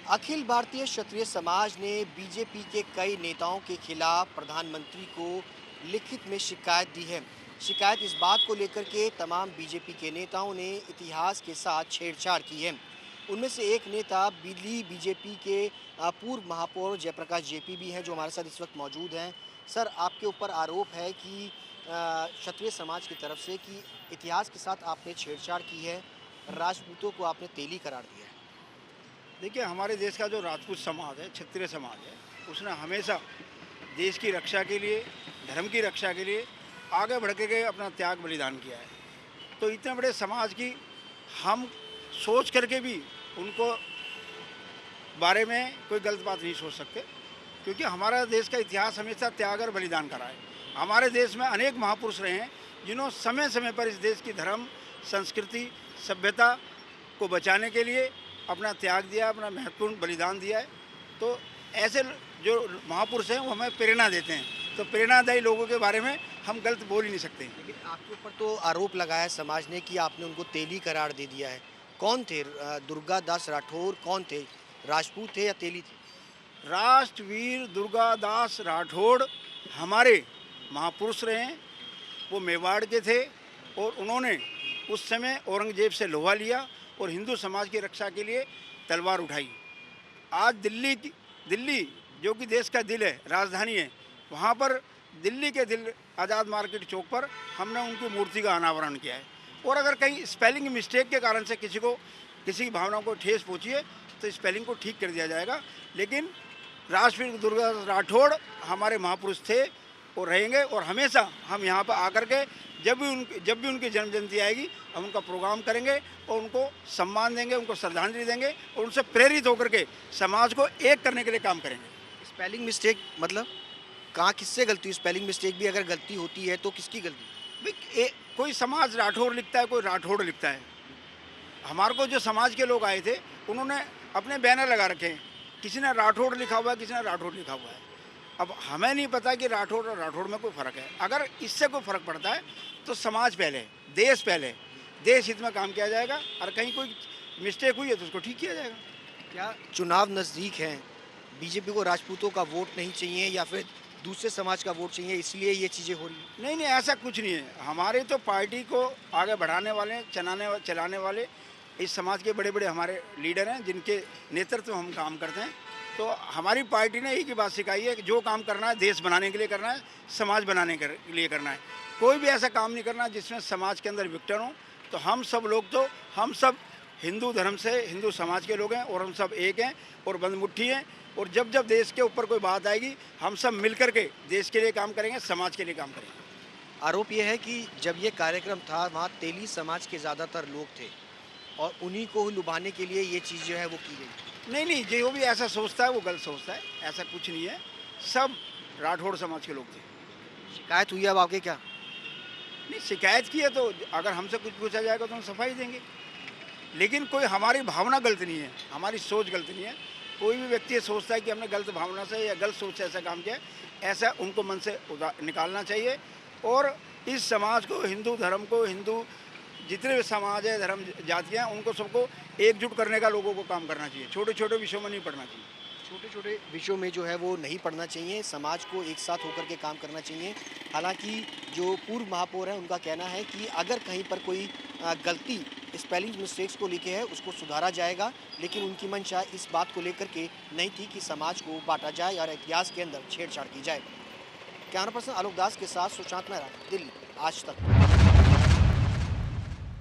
अखिल भारतीय क्षत्रिय समाज ने बीजेपी के कई नेताओं के खिलाफ प्रधानमंत्री को लिखित में शिकायत दी है। शिकायत इस बात को लेकर के तमाम बीजेपी के नेताओं ने इतिहास के साथ छेड़छाड़ की है। उनमें से एक नेता दिल्ली बीजेपी के पूर्व महापौर जयप्रकाश जेपी भी हैं, जो हमारे साथ इस वक्त मौजूद हैं। सर, आपके ऊपर आरोप है कि क्षत्रिय समाज की तरफ से कि इतिहास के साथ आपने छेड़छाड़ की है, राजपूतों को आपने तेली करार दिया है। देखिए, हमारे देश का जो राजपूत समाज है, क्षत्रिय समाज है, उसने हमेशा देश की रक्षा के लिए, धर्म की रक्षा के लिए आगे बढ़ के अपना त्याग बलिदान किया है। तो इतने बड़े समाज की हम सोच करके भी उनको बारे में कोई गलत बात नहीं सोच सकते, क्योंकि हमारा देश का इतिहास हमेशा त्याग और बलिदान का रहा है। हमारे देश में अनेक महापुरुष रहे हैं जिन्होंने समय समय पर इस देश की धर्म, संस्कृति, सभ्यता को बचाने के लिए अपना त्याग दिया, अपना महत्वपूर्ण बलिदान दिया है। तो ऐसे जो महापुरुष हैं वो हमें प्रेरणा देते हैं। तो प्रेरणादायी लोगों के बारे में हम गलत बोल ही नहीं सकते। लेकिन आपके ऊपर तो आरोप लगाया है समाज ने कि आपने उनको तेली करार दे दिया है। कौन थे? दुर्गा दास राठौर कौन थे? राजपूत थे या तेली थे? राष्ट्रवीर दुर्गा दास राठौड़ हमारे महापुरुष रहे हैं। वो मेवाड़ के थे और उन्होंने उस समय औरंगजेब से लोहा लिया और हिंदू समाज की रक्षा के लिए तलवार उठाई। आज दिल्ली जो कि देश का दिल है, राजधानी है, वहाँ पर दिल्ली के दिल आज़ाद मार्केट चौक पर हमने उनकी मूर्ति का अनावरण किया है। और अगर कहीं स्पेलिंग मिस्टेक के कारण से किसी की भावना को ठेस पहुँची है तो स्पेलिंग को ठीक कर दिया जाएगा। लेकिन राष्ट्रवीर दुर्गा राठौड़ हमारे महापुरुष थे और रहेंगे। और हमेशा हम यहाँ पर आकर के जब भी उनकी जन्म जयंती आएगी, हम उनका प्रोग्राम करेंगे और उनको सम्मान देंगे, उनको श्रद्धांजलि देंगे और उनसे प्रेरित होकर के समाज को एक करने के लिए काम करेंगे। स्पेलिंग मिस्टेक मतलब कहाँ, किससे गलती? स्पेलिंग मिस्टेक भी अगर गलती होती है तो किसकी गलती? भाई, कोई समाज राठौड़ लिखता है, कोई राठौड़ लिखता है। हमारे को जो समाज के लोग आए थे उन्होंने अपने बैनर लगा रखे हैं, किसी ने राठौड़ लिखा हुआ है, किसी ने राठौड़ लिखा हुआ है। अब हमें नहीं पता कि राठौड़ और राठौड़ में कोई फ़र्क है। अगर इससे कोई फ़र्क पड़ता है तो समाज पहले, देश पहले, देश हित में काम किया जाएगा। और कहीं कोई मिस्टेक हुई है तो उसको ठीक किया जाएगा। क्या चुनाव नज़दीक हैं, बीजेपी को राजपूतों का वोट नहीं चाहिए या फिर दूसरे समाज का वोट चाहिए, इसलिए ये चीज़ें हो रही हैं? नहीं, ऐसा कुछ नहीं है। हमारे तो पार्टी को आगे बढ़ाने वाले, चलाने वाले इस समाज के बड़े बड़े हमारे लीडर हैं, जिनके नेतृत्व में हम काम करते हैं। तो हमारी पार्टी ने एक ही बात सिखाई है कि जो काम करना है देश बनाने के लिए करना है, समाज बनाने के लिए करना है। कोई भी ऐसा काम नहीं करना जिसमें समाज के अंदर विघटन हो। तो हम सब हिंदू धर्म से, हिंदू समाज के लोग हैं और हम सब एक हैं और बंधमुट्ठी हैं। और जब देश के ऊपर कोई बात आएगी, हम सब मिल कर के देश के लिए काम करेंगे, समाज के लिए काम करेंगे। आरोप यह है कि जब ये कार्यक्रम था वहाँ तेली समाज के ज़्यादातर लोग थे और उन्हीं को लुभाने के लिए ये चीज़ जो है वो की गई। नहीं, जो भी ऐसा सोचता है वो गलत सोचता है। ऐसा कुछ नहीं है, सब राठौड़ समाज के लोग थे। शिकायत हुई अब आगे क्या? नहीं, शिकायत की है तो अगर हमसे कुछ पूछा जाएगा तो हम सफाई देंगे। लेकिन कोई हमारी भावना गलत नहीं है, हमारी सोच गलत नहीं है। कोई भी व्यक्ति सोचता है कि हमने गलत भावना से या गलत सोच से ऐसा काम किया, ऐसा उनको मन से निकालना चाहिए। और इस समाज को, हिंदू धर्म को, हिंदू जितने भी समाज है, धर्म, जातियाँ, उनको सबको एकजुट करने का लोगों को काम करना चाहिए। छोटे छोटे विषयों में नहीं पढ़ना चाहिए। छोटे छोटे विषयों में जो है वो नहीं पढ़ना चाहिए, समाज को एक साथ होकर के काम करना चाहिए। हालांकि जो पूर्व महापौर हैं उनका कहना है कि अगर कहीं पर कोई गलती स्पेलिंग मिस्टेक्स को लेके है उसको सुधारा जाएगा, लेकिन उनकी मंशा इस बात को लेकर के नहीं थी कि समाज को बांटा जाए और इतिहास के अंदर छेड़छाड़ की जाए। कैमरा पर्सन आलोक दास के साथ सुशांत मेहरा, दिल्ली, आज तक।